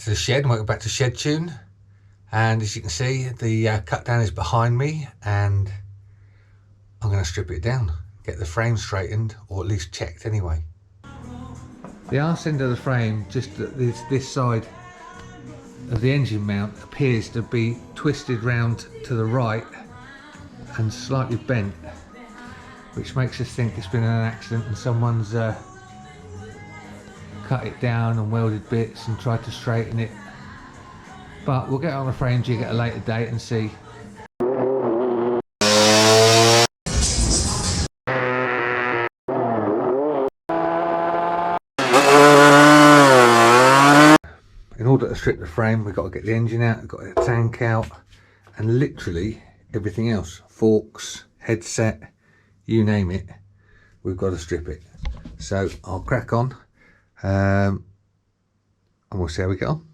to the shed, welcome back to Shedtune. And as you can see, the cut down is behind me, and I'm going to strip it down, get the frame straightened, or at least checked anyway. The arse end of the frame, just at this side of the engine mount, appears to be twisted round to the right and slightly bent, which makes us think it's been an accident and someone's cut it down and welded bits and tried to straighten it. But we'll get on a frame jig at a later date and see. In order to strip the frame, we've got to get the engine out, we've got to get the tank out, and literally everything else. Forks, headset, you name it, we've got to strip it. So I'll crack on, and we'll see how we get on.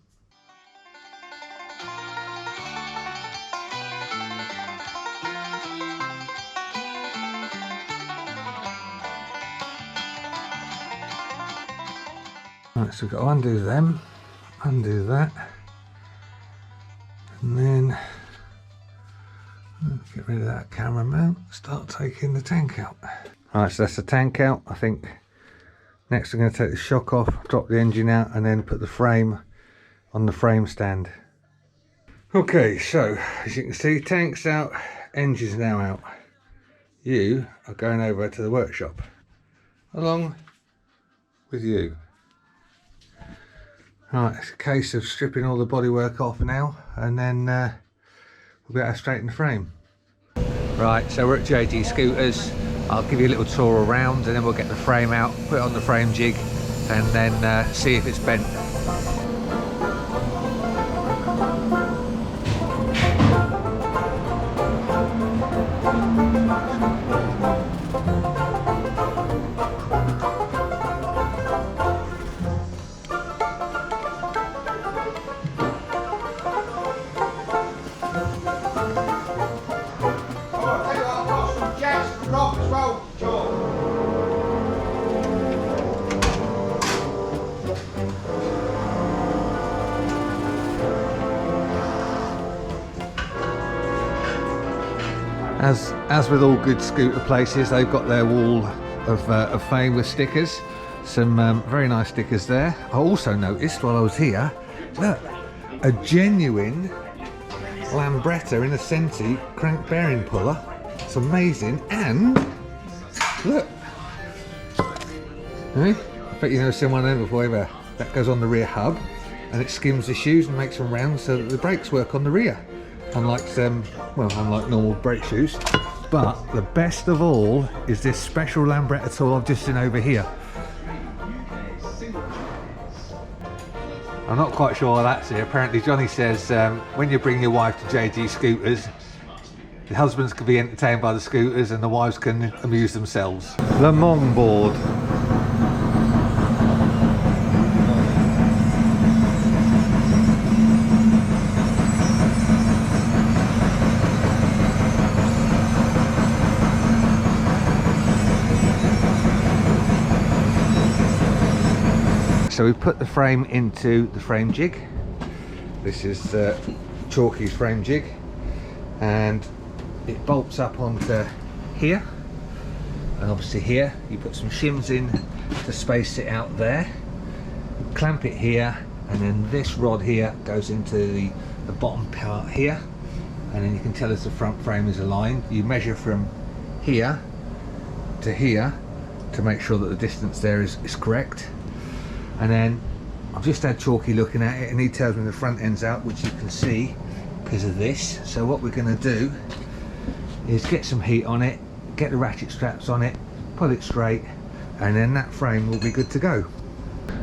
Right, so we've got to undo them, undo that, and then get rid of that camera mount, start taking the tank out. Right, so that's the tank out. I think next I'm going to take the shock off, drop the engine out, and then put the frame on the frame stand. Okay, so as you can see, tank's out, engine's now out. You are going over to the workshop along with you. Right, it's a case of stripping all the bodywork off now, and then we'll be able to straighten the frame. Right, so we're at JG Scooters. I'll give you a little tour around, and then we'll get the frame out, put it on the frame jig, and then see if it's bent. As with all good scooter places, they've got their wall of fame with stickers. Some very nice stickers there. I also noticed while I was here, look, a genuine Lambretta in a Senti crank bearing puller. It's amazing. And look, I bet you know someone there before ever. That goes on the rear hub, and it skims the shoes and makes them round so that the brakes work on the rear. Unlike unlike normal brake shoes. But the best of all is this special Lambretta tool I've just seen over here. I'm not quite sure why that's here. Apparently Johnny says when you bring your wife to JG Scooters, the husbands can be entertained by the scooters and the wives can amuse themselves. Le Mans board. So we put the frame into the frame jig. This is Chalky's frame jig, and it bolts up onto here, and obviously here you put some shims in to space it out there, clamp it here, and then this rod here goes into the bottom part here, and then you can tell as the front frame is aligned. You measure from here to here to make sure that the distance there is correct. And then I've just had Chalky looking at it, and he tells me the front end's out, which you can see because of this. So what we're going to do is get some heat on it, get the ratchet straps on it, pull it straight, and then that frame will be good to go.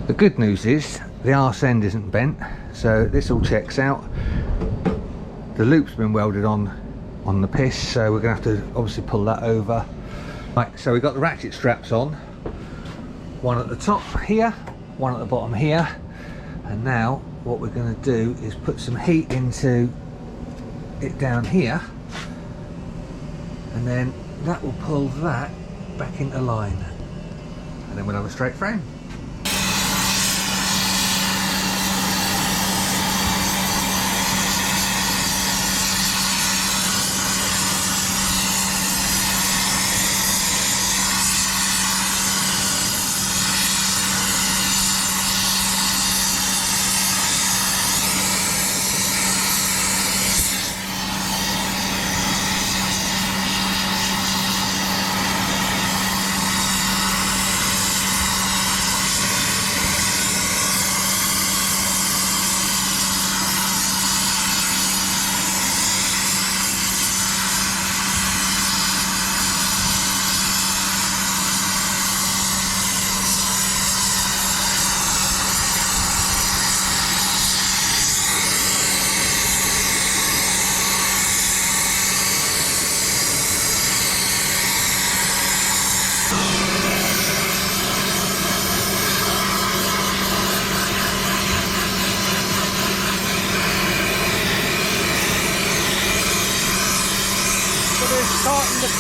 The good news is the arse end isn't bent, so this all checks out. The loop's been welded on the piss, so we're going to have to obviously pull that over. Right, so we've got the ratchet straps on, one at the top here, one at the bottom here, and now what we're going to do is put some heat into it down here, and then that will pull that back into line, and then we'll have a straight frame.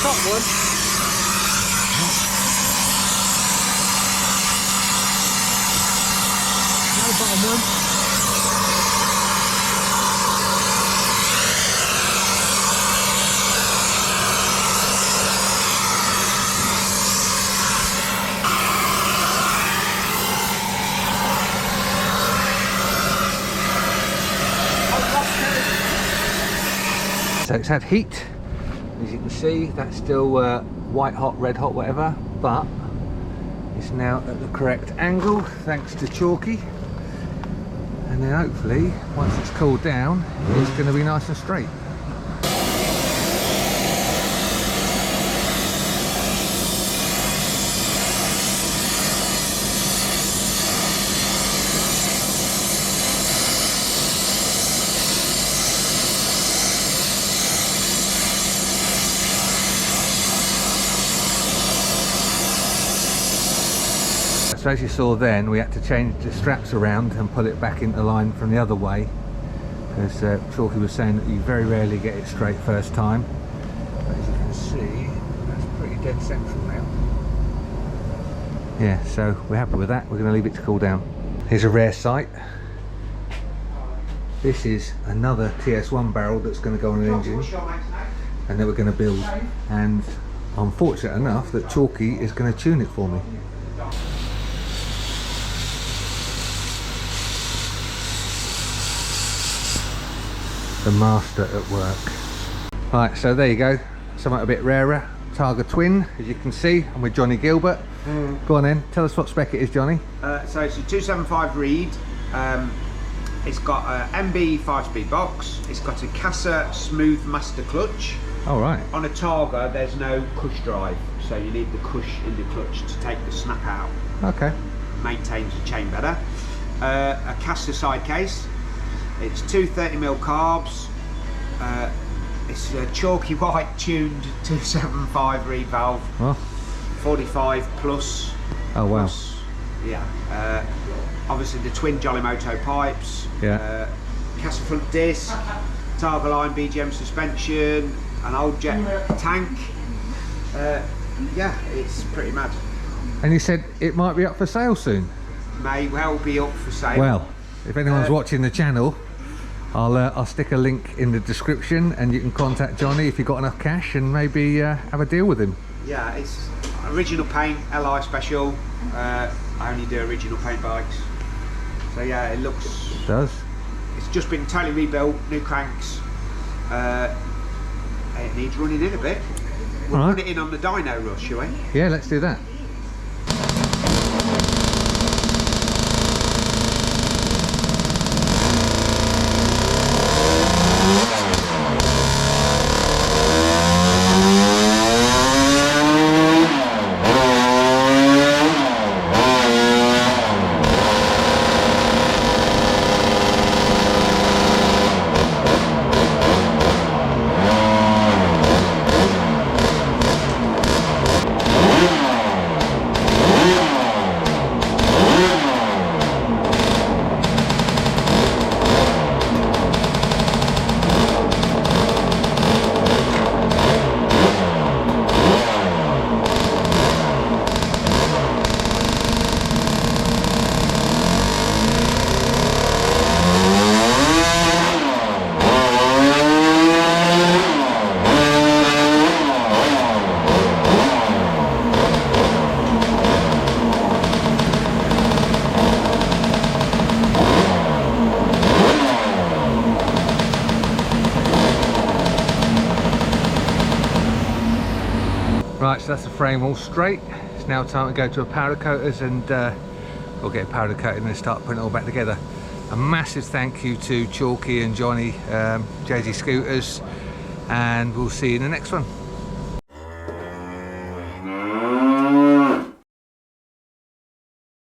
top one. No bottom one. So it's had heat, as you can see. That's still white hot, red hot, whatever, but it's now at the correct angle thanks to Chalky, and then hopefully once it's cooled down it's going to be nice and straight. So as you saw then, we had to change the straps around and put it back into line from the other way, because Chalky was saying that you very rarely get it straight first time. But as you can see, that's pretty dead central now. Yeah, so we're happy with that. We're going to leave it to cool down. Here's a rare sight. This is another TS1 barrel that's going to go on an engine, and then we're going to build. And I'm fortunate enough that Chalky is going to tune it for me. The master at work. Right, so there you go, something a bit rarer. Targa Twin, as you can see. I'm with Johnny Gilbert. Go on then, tell us what spec it is, Johnny. So it's a 275 reed. It's got an MB 5-speed box. It's got a Casa smooth master clutch. All right. On a Targa there's no cush drive, so you need the cush in the clutch to take the snap out. Okay. Maintains the chain better. A Casa side case. It's two 30mm carbs. It's a Chalky white tuned 275 reed valve. Oh. 45 plus. Oh wow. Plus, yeah. Obviously the twin Jolly Moto pipes. Yeah. Casa front disc. Targa line BGM suspension. An old jet tank. Yeah, it's pretty mad. And you said it might be up for sale soon? May well be up for sale. Well, if anyone's watching the channel, I'll stick a link in the description, and you can contact Johnny if you've got enough cash and maybe have a deal with him. Yeah, it's original paint, LI special. I only do original paint bikes. So yeah, it looks... It does. It's just been totally rebuilt, new cranks. It needs running in a bit. We'll run it in on the dyno rush, shall we? Yeah, let's do that. Right, so that's the frame all straight. It's now time to go to a powder coaters and we'll get a powder coated and then start putting it all back together. A massive thank you to Chalky and Johnny, JG Scooters, and we'll see you in the next one.